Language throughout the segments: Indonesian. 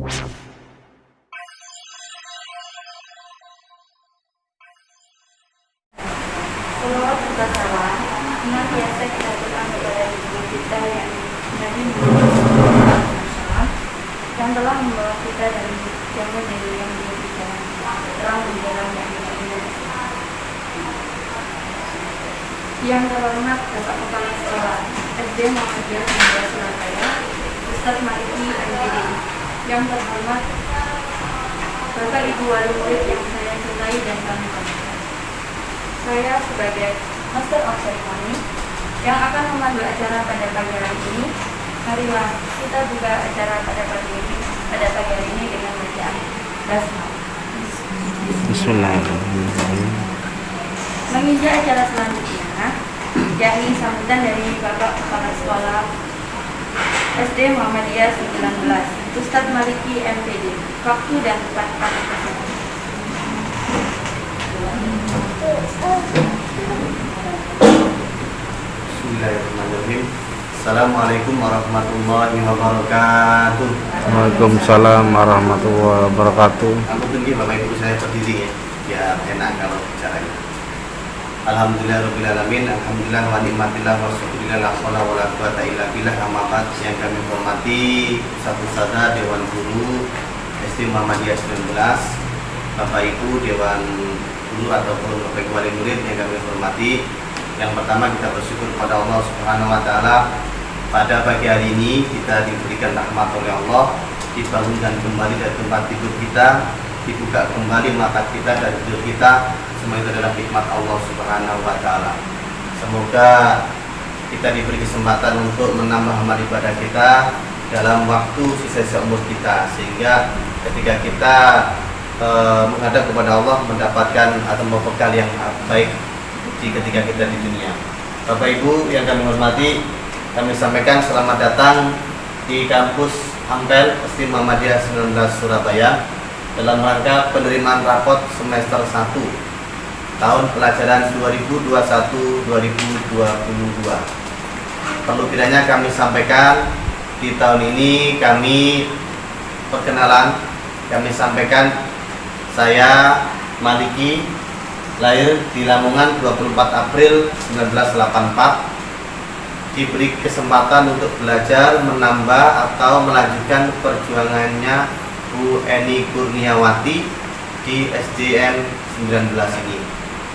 Salawat serta salam senantiasa kita berikan kepada ibu kita yang Nabi Muhammad SAW, yang telah membawa kita dari jamu dari yang kita terang menjelang yang yang terhormat Bapak Kepala Sekolah SD Muhammadiyah 19 Surabaya, Ustadz Maliki MPD, yang terhormat Bapak Ibu wali murid yang saya cintai dan kami banggakan. Saya sebagai Master of Ceremony yang akan memandu acara pada pagi hari ini. Marilah kita buka acara pada pagi hari ini dengan bacaan basmalah. Bismillahirrahmanirrahim. Menginjak acara selanjutnya, yakni sambutan dari Bapak Kepala Sekolah SD Muhammadiyah 19, Ustadz Maliki MPD. Waktu dan tempat kami persilakan. Bismillahirrahmanirrahim. Assalamualaikum warahmatullahi wabarakatuh. Waalaikumsalam warahmatullahi wabarakatuh. Aku tinggi Bapak Ibu saya berdiri ya, enak kalau bicaranya. Alhamdulillahirrahmanirrahim. Alhamdulillah wa ni'matillah wa syukurillah la hawla wa la quwata illa billah. Amma ba'd, yang kami hormati Ustadz Dewan Guru SD Muhammadiyah 19, Bapak Ibu Dewan Guru ataupun Bapak Ibu wali murid yang kami hormati. Yang pertama, kita bersyukur kepada Allah Subhanahu wa taala pada pagi hari ini kita diberikan rahmat oleh Allah, dibangunkan kembali dari tempat tidur kita, dibuka kembali mata kita dari tidur kita. Semua itu adalah nikmat Allah Subhanahu wa taala. Semoga kita diberi kesempatan untuk menambah amal ibadah kita dalam waktu sisa umur kita, sehingga ketika kita menghadap kepada Allah mendapatkan atau bekal yang baik ketika kita di dunia. Bapak Ibu yang kami hormati, kami sampaikan selamat datang di kampus Ampel SD Muhammadiyah 19 Surabaya dalam rangka penerimaan rapot semester 1 tahun pelajaran 2021-2022. Perlu kiranya kami sampaikan di tahun ini kami perkenalan, kami sampaikan saya Maliki, lahir di Lamongan 24 April 1984, diberi kesempatan untuk belajar, menambah atau melanjutkan perjuangannya Bu Eni Kurniawati di SDN 19 ini.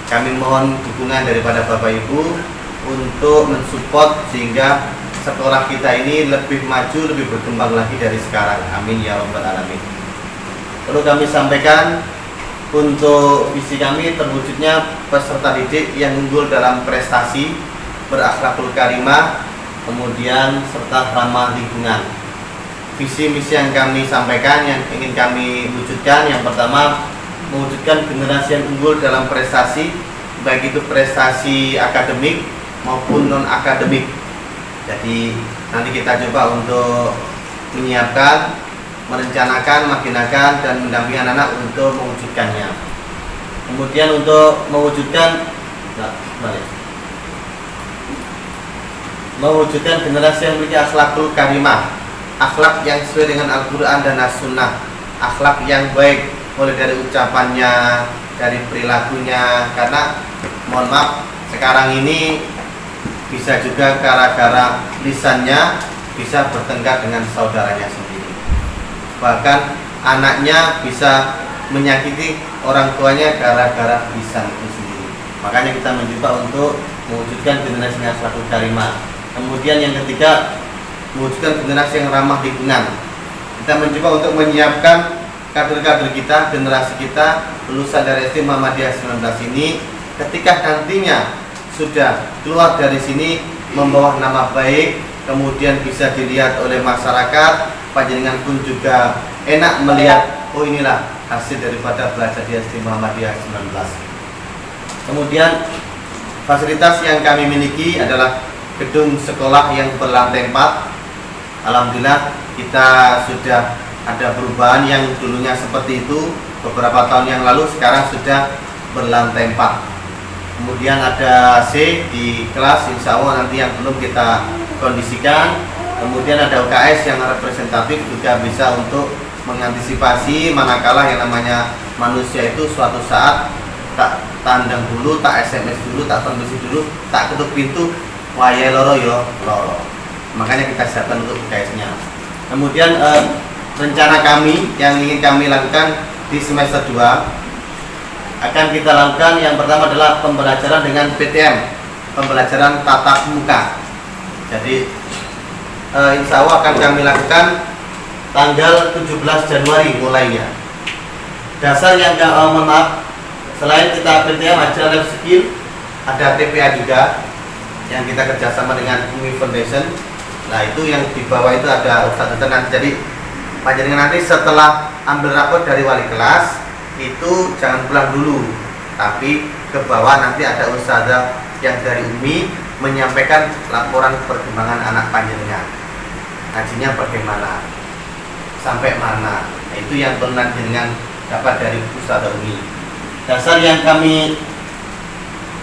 Kami mohon dukungan daripada Bapak Ibu untuk mensupport sehingga sekolah kita ini lebih maju, lebih berkembang lagi dari sekarang. Amin ya rabbal alamin. Perlu kami sampaikan, untuk visi kami terwujudnya peserta didik yang unggul dalam prestasi, berakhlakul karimah, kemudian serta ramah lingkungan. Visi misi yang kami sampaikan, yang ingin kami wujudkan, yang pertama, mewujudkan generasi yang unggul dalam prestasi, baik itu prestasi akademik maupun non akademik. Jadi nanti kita coba untuk menyiapkan, merencanakan, makinkan, dan mendampingi anak-anak untuk mewujudkannya. Kemudian untuk mewujudkan generasi yang memiliki akhlakul karimah, akhlak yang sesuai dengan Al-Quran dan As-Sunnah, akhlak yang baik mulai dari ucapannya, dari perilakunya. Karena mohon maaf, sekarang ini bisa juga gara-gara lisannya bisa bertengkar dengan saudaranya sendiri. Bahkan anaknya bisa menyakiti orang tuanya gara-gara lisan itu sendiri. Makanya kita mencoba untuk mewujudkan generasi yang akhlakul karimah. Kemudian yang ketiga, mewujudkan generasi yang ramah lingkungan. Kita mencoba untuk menyiapkan kader-kader kita, generasi kita lulusan dari SD Muhammadiyah 19 ini, ketika nantinya sudah keluar dari sini membawa nama baik, kemudian bisa dilihat oleh masyarakat, panjenengan pun juga enak melihat, oh inilah hasil daripada belajar di SD Muhammadiyah 19. Kemudian fasilitas yang kami miliki adalah gedung sekolah yang berlantai 4. Alhamdulillah kita sudah ada perubahan, yang dulunya seperti itu beberapa tahun yang lalu, sekarang sudah berlantai 4. Kemudian ada AC di kelas, insya Allah nanti yang belum kita kondisikan. Kemudian ada UKS yang representatif juga bisa untuk mengantisipasi manakala yang namanya manusia itu suatu saat tak tandang dulu, tak SMS dulu, tak permisi dulu, tak ketuk pintu, waya loro yo loro. Makanya kita siapkan untuk UKS-nya. Kemudian rencana kami yang ingin kami lakukan di semester 2 akan kita lakukan, yang pertama adalah pembelajaran dengan PTM, pembelajaran tatap muka. Jadi insya Allah akan kami lakukan tanggal 17 Januari mulainya. Dasar yang mohon maaf, selain kita PTM aja life skill, ada TPA juga yang kita kerjasama dengan Umi Foundation. Nah itu yang di bawah itu ada Ustadz nanti. Jadi panjenengan nanti setelah ambil rapor dari wali kelas itu jangan pulang dulu, tapi ke bawah nanti ada ustadzah yang dari Umi menyampaikan laporan perkembangan anak panjenengan, ngajinya bagaimana, sampai mana. Nah, itu yang perlu panjenengan dapat dari ustadzah Umi. Dasar yang kami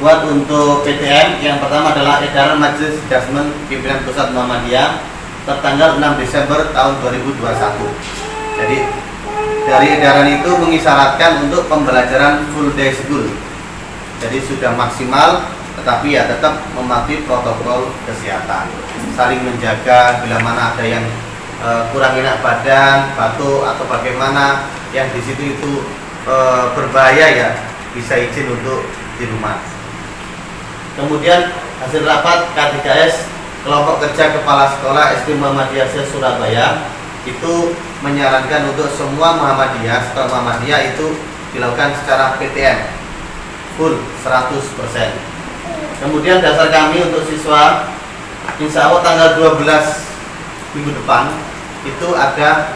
buat untuk PTM yang pertama adalah edaran Majelis Adjustment Pimpinan Pusat Muhammadiyah tertanggal 6 Desember tahun 2021. Jadi dari edaran itu mengisyaratkan untuk pembelajaran full day school. Jadi sudah maksimal, tetapi ya tetap mematuhi protokol kesehatan, saling menjaga. Bila mana ada yang kurang enak badan, batuk atau bagaimana yang di situ itu berbahaya, ya bisa izin untuk di rumah. Kemudian hasil rapat K3S kelompok kerja kepala sekolah SD Muhammadiyah Surabaya itu menyarankan untuk semua Muhammadiyah, sekolah Muhammadiyah itu dilakukan secara PTM full 100%. Kemudian dasar kami untuk siswa, insya Allah tanggal 12 minggu depan itu ada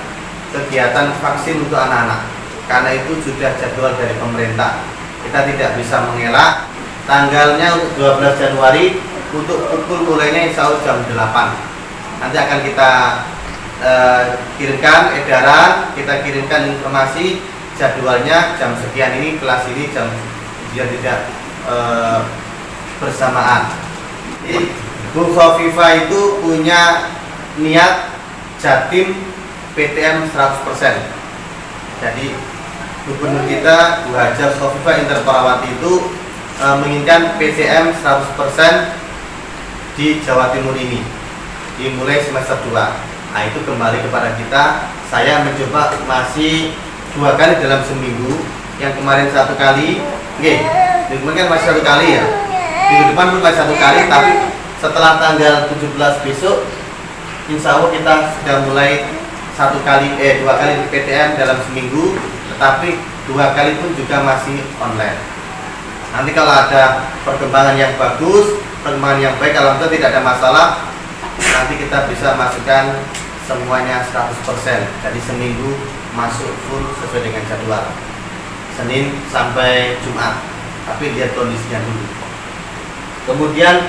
kegiatan vaksin untuk anak-anak. Karena itu sudah jadwal dari pemerintah, kita tidak bisa mengelak. Tanggalnya untuk 12 Januari untuk pukul mulainya insya Allah jam 8. Nanti akan kita kirimkan edaran, kita kirimkan informasi jadwalnya jam sekian ini, kelas ini jam, biar tidak bersamaan. Bu Khofifah itu punya niat Jatim PTM 100%. Jadi Gubernur kita Bu Hajar Khofifah Indar Parawati itu menginginkan PTM 100% di Jawa Timur ini dimulai semester 2. Nah itu kembali kepada kita. Saya mencoba masih 2 kali dalam seminggu. Yang kemarin 1 kali, minggu kemarin kan masih 1 kali ya. Minggu depan pun masih 1 kali, tapi setelah tanggal 17 besok insya Allah kita sudah mulai 2 kali PTM dalam seminggu, tetapi 2 kali pun juga masih online. Nanti kalau ada perkembangan yang bagus, perkembangan yang baik, alhamdulillah tidak ada masalah, nanti kita bisa masukkan semuanya 100%. Jadi seminggu masuk full sesuai dengan jadwal, Senin sampai Jumat, tapi lihat kondisinya dulu. Kemudian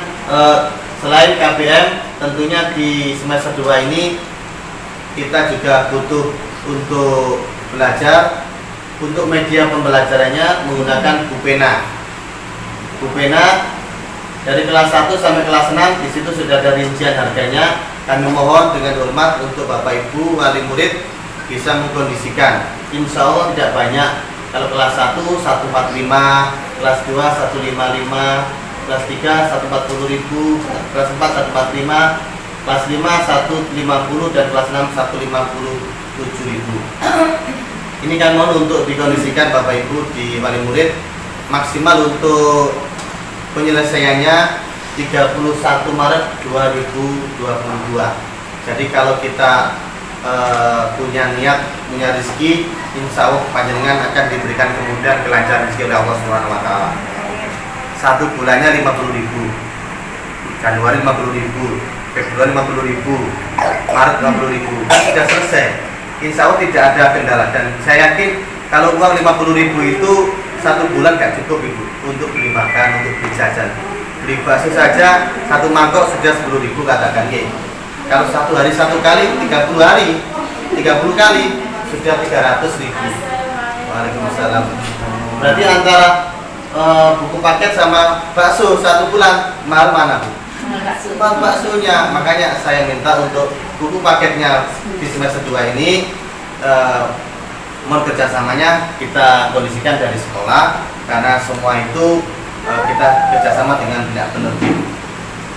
selain KBM, tentunya di semester 2 ini kita juga butuh untuk belajar. Untuk media pembelajarannya menggunakan Bupena. Bupena dari kelas 1 sampai kelas 6 di situ sudah ada rincian harganya. Kami mohon dengan hormat untuk Bapak Ibu wali murid bisa mengkondisikan. Insya Allah tidak banyak. Kalau kelas 1 145, kelas 2 155, kelas 3 140.000, kelas 4 145, kelas 5 150 dan kelas 6 157.000. Ini kan mohon untuk dikondisikan Bapak Ibu di wali murid. Maksimal untuk penyelesaiannya 31 Maret 2022. Jadi kalau kita punya niat, punya rezeki, insya Allah panjenengan akan diberikan kemudahan, kelancaran rezeki oleh Allah Subhanahu Wa Taala. 1 bulannya 50.000, Januari 50.000, Februari 50.000, Maret 50.000, sudah selesai. Insya Allah tidak ada kendala, dan saya yakin kalau uang 50.000 itu 1 bulan gak cukup Ibu untuk beli makan, untuk beli jajan. Beli bakso saja 1 mangkok sudah 10.000 katakan ya. Kalau 1 hari 1 kali, 30 hari 30 kali sudah 300.000. Waalaikumsalam. Berarti antara buku paket sama bakso 1 bulan mahal mana Bu? Baksonya. Makanya saya minta untuk buku paketnya di semester 2 ini mohon kerjasamanya kita kondisikan dari sekolah, karena semua itu kita kerjasama dengan pihak penerbit.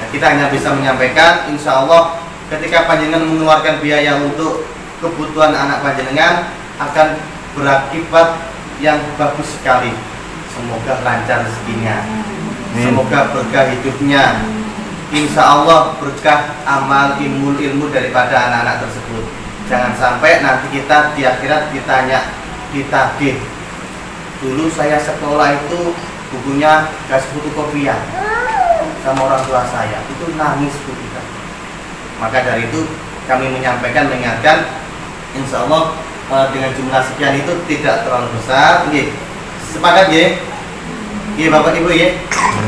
Nah, kita hanya bisa menyampaikan, insya Allah ketika panjenengan mengeluarkan biaya untuk kebutuhan anak panjenengan akan berakibat yang bagus sekali. Semoga lancar rezekinya, semoga berkah hidupnya, insya Allah berkah amal ilmu daripada anak-anak tersebut. Jangan sampai nanti kita di akhirat ditagih. Dulu saya sekolah itu bukunya kasih fotokopian sama orang tua saya, itu nangis bu kita. Maka dari itu kami mengingatkan, insya Allah dengan jumlah sekian itu tidak terlalu besar. Sepakat ya, Bapak Ibu ya.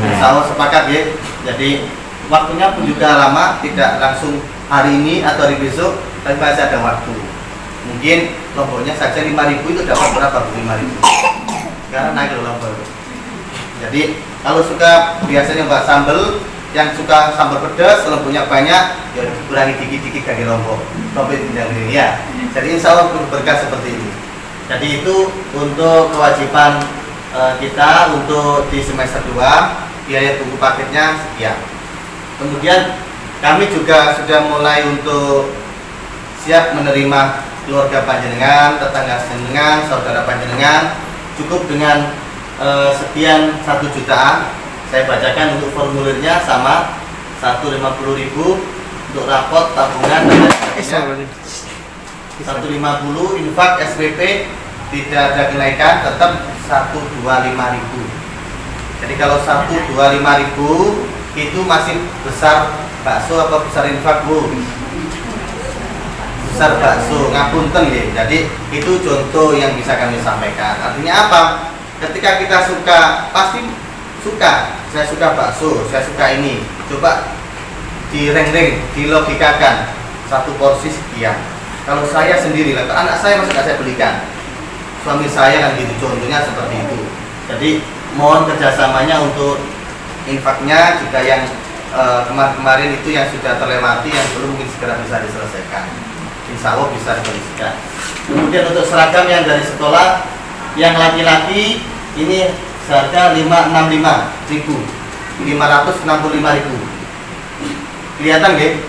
Insya Allah sepakat ya. Jadi waktunya pun juga lama, tidak langsung hari ini atau hari besok, tapi masih ada waktu. Mungkin lomboknya saja 5.000 itu dapat berapa? 5.000. Sekarang naik lombok. Jadi kalau suka biasanya mbak sambal, yang suka sambal pedas, lomboknya banyak, ya kurangi dikit-dikit dari lombok. Lombok ini ya. Jadi insya Allah berkah seperti ini. Jadi itu untuk kewajiban kita untuk di semester 2, biaya buku paketnya sekian. Kemudian kami juga sudah mulai untuk siap menerima keluarga panjenengan, tetangga panjenengan, saudara panjenengan. Cukup dengan sekian 1 jutaan. Saya bacakan untuk formulirnya sama 150.000 untuk rapot tabungan dan sebagainya. 150 infak SPP tidak ada kenaikan, tetap 125.000. Jadi kalau 125.000 itu masih besar bakso apa besar infak bu? Besar bakso, ngapunten ya. Jadi itu contoh yang bisa kami sampaikan. Artinya apa? Ketika kita suka, pasti suka. Saya suka bakso, saya suka ini. Coba direng-reng, dilogikakan. 1 porsi sekian. Kalau saya sendiri, anak saya masih saya belikan. Suami saya kan gitu, contohnya seperti itu. Jadi mohon kerjasamanya untuk infaknya, jika yang kemarin-kemarin itu yang sudah terlewati, yang belum mungkin segera bisa diselesaikan. Insya Allah bisa dikondisikan. Kemudian untuk seragam yang dari sekolah, yang laki-laki ini seharga 565.000, 565.000. Kelihatan nggih?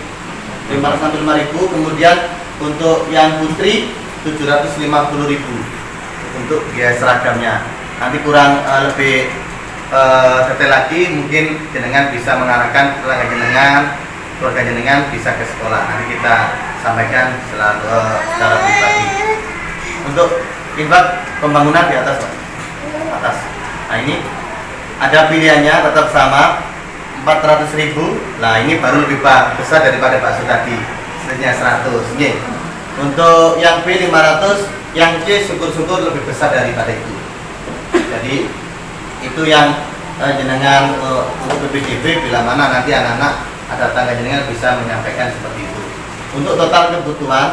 565.000. Kemudian untuk yang putri 750.000 untuk biaya seragamnya. Nanti kurang lebih detail lagi, mungkin jenengan bisa mengarahkan keluarga jenengan bisa ke sekolah. Nanti kita sampaikan secara pribadi. Untuk infak pembangunan di atas, Pak. Atas. Nah ini ada pilihannya tetap sama 400.000. Nah ini baru lebih besar daripada bakso tadi, sebenarnya 100. Nih. Untuk yang B 500, yang C syukur-syukur lebih besar daripada itu. Jadi itu yang jenengan untuk BPDB, bila mana nanti anak-anak ada tangga jenengan bisa menyampaikan seperti itu. Untuk total kebutuhan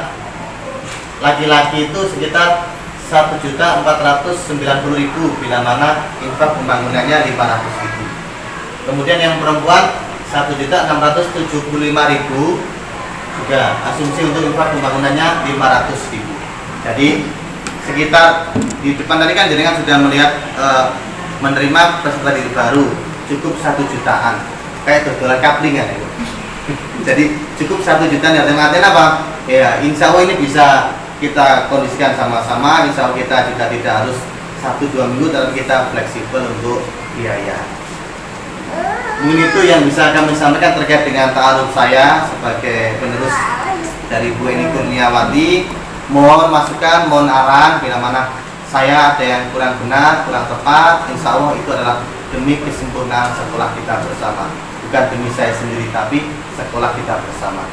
laki-laki itu sekitar 1.490.000, bila mana infak pembangunannya 500.000. Kemudian yang perempuan 1.675.000, juga asumsi untuk infak pembangunannya 500.000. Jadi sekitar di depan tadi kan jenengan sudah melihat menerima peserta didik baru cukup 1 jutaan, kayak dodolan kapling kan itu. Jadi cukup 1 jutaan, artinya apa? Ya insya Allah ini bisa kita kondisikan sama-sama. Insya Allah kita juga tidak harus 1-2 minggu, tapi kita fleksibel untuk biaya. Mungkin itu yang bisa kami sampaikan terkait dengan ta'aruf saya sebagai penerus dari Bu Eni Kurniawati. Mohon masukan, mohon arahan bila mana saya ada yang kurang benar, kurang tepat. Insya Allah itu adalah demi kesempurnaan sekolah kita bersama, bukan demi saya sendiri, tapi sekolah kita bersama.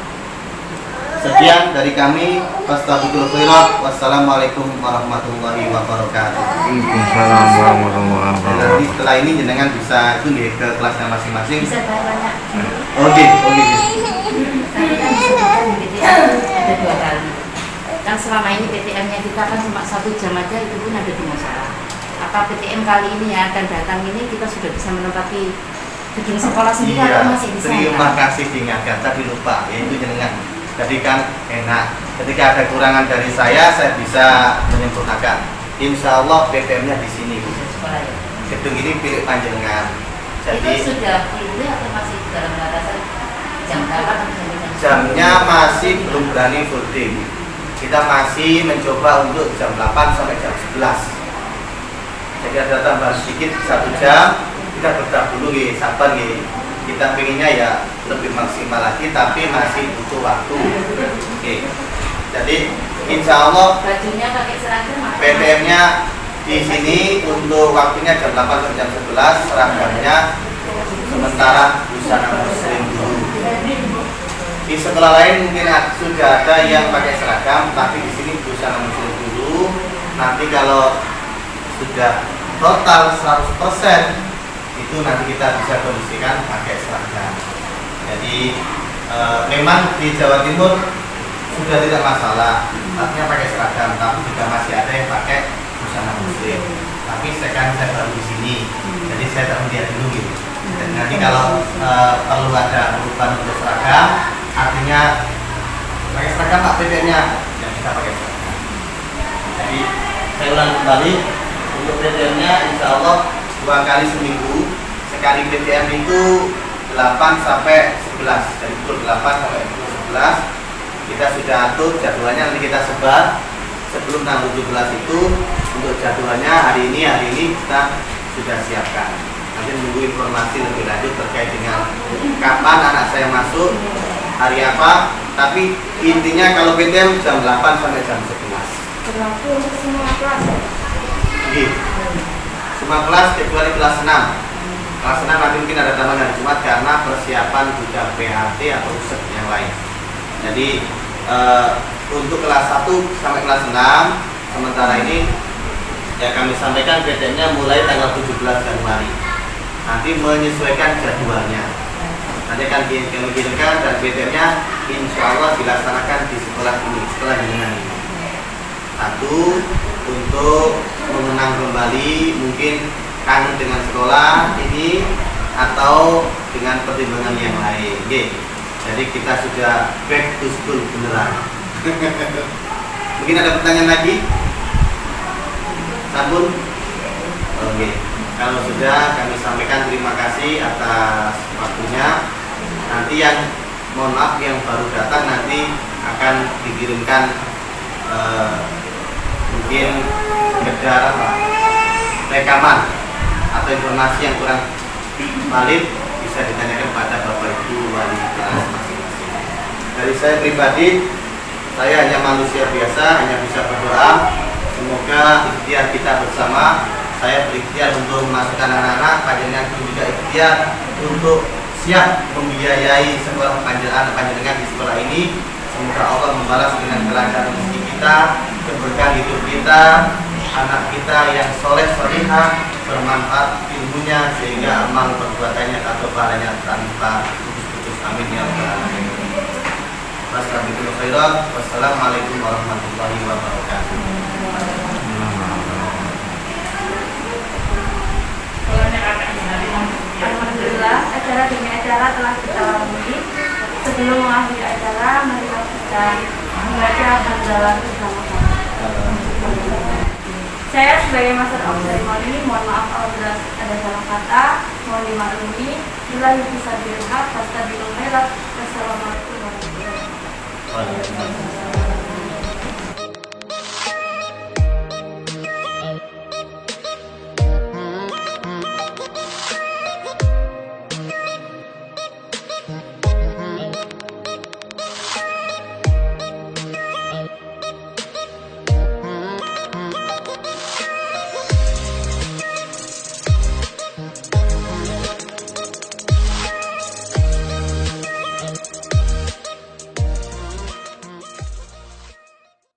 Sekian dari kami. Wassalamualaikum warahmatullahi wabarakatuh. Waalaikumsalam warahmatullahi Dan nanti wabarakatuh. setelah ini jenengan bisa itu nih ke kelasnya masing-masing. Bisa tanya. Oke. Tadi kan disebutkan di PTM ada 2 kali. Kan selama ini PTM-nya kita kan cuma 1 jam aja, itu pun ada 2 masalah. Apa PTM kali ini yang akan datang ini kita sudah bisa menempati gedung sekolah sendiri atau masih di sana? Terima kasih diingatkan, tadi lupa, yaitu jenengan. Jadi kan enak Ketika ada kurangan dari saya bisa menyempurnakan. Insya Allah BBM-nya di sini. Gedung ini pilih panjenengan. Jadi itu sudah full day atau masih dalam batasan jam berapa atau jam? jamnya masih belum berani full day. Kita masih mencoba untuk jam 8 sampai jam 11. Jadi ada tambahan sedikit 1 jam. Kita bertahap dulu ya, sabar ya. Kita pengennya ya lebih maksimal lagi, tapi masih butuh waktu. Oke. Jadi insya Allah Bajunya pakai seragam atau PTM-nya di sini untuk waktunya jam 8 sampai jam 11, seragamnya sementara busana muslim dulu. Di sekolah lain mungkin sudah ada yang pakai seragam, tapi di sini busana muslim dulu. Nanti kalau sudah total 100%, itu nanti kita bisa kondisikan pakai seragam. Jadi memang di Jawa Timur sudah tidak masalah, artinya pakai seragam, tapi juga masih ada yang pakai busana muslim. Tapi saya baru di sini, jadi saya tak melihat dulu gitu. Dan nanti kalau perlu ada perubahan untuk seragam, artinya pakai seragam Pak PTM-nya, dan kita pakai seragam. Jadi saya ulang kembali untuk PTM-nya, insya Allah 2 kali seminggu. Sekali PTM itu 8 sampai 11, dari pukul 8 sampai pukul 11 kita sudah atur jadwalnya, nanti kita sebar sebelum tanggal 17 itu. Untuk jadwalnya hari ini kita sudah siapkan. Nanti menunggu informasi lebih lanjut terkait dengan kapan anak saya masuk, hari apa. Tapi intinya kalau PTM jam 8 sampai jam 11. Berlaku untuk semua kelas ya? Iya. Semua kelas kecuali kelas 6. Kelas 6 nanti mungkin ada tambahan hari Jumat karena persiapan juga PHT atau USEK yang lain. Jadi untuk kelas 1 sampai kelas 6 sementara ini ya kami sampaikan PTM-nya mulai tanggal 17 Januari. Nanti menyesuaikan jadwalnya. Nanti akan kami kirimkan dan PTM-nya insya Allah dilaksanakan di sekolah ini, sekolah dengan ini. Satu, untuk mengenang kembali mungkin kangen dengan sekolah ini atau dengan pertimbangan yang lain. Oke. Jadi kita sudah back to school beneran. Mungkin ada pertanyaan lagi? Sabun? Oke. Kalau sudah kami sampaikan terima kasih atas waktunya. Nanti yang mohon maaf yang baru datang nanti akan dikirimkan mungkin sekedar rekaman atau informasi yang kurang valid bisa ditanyakan pada Bapak Ibu wali kelas masing-masing. Dari saya pribadi, saya hanya manusia biasa, hanya bisa berdoa. Semoga ikhtiar kita bersama. Saya berikhtiar untuk memasukkan anak-anak, panjenengan pun juga ikhtiar untuk siap membiayai sekolah panjenengan di sekolah ini. Semoga Allah membalas dengan kelancaran rezeki kita, keberkahan hidup kita, anak kita yang soleh solihah, bermanfaat ilmunya sehingga amal perbuatannya atau pahalanya tanpa putus-putus. Amin ya rabbal alamin. Wassalamualaikum warahmatullahi wabarakatuh. Alhamdulillah, acara demi acara telah kita lalui. Sebelum mengakhiri acara, mari kita membaca hamdalah bersama-sama. Saya sebagai master of ceremony, mohon maaf apabila ada salah kata, mohon dimaklumi. Bila bisa dilihat, pasta di khairat. Wassalamualaikum warahmatullahi wabarakatuh.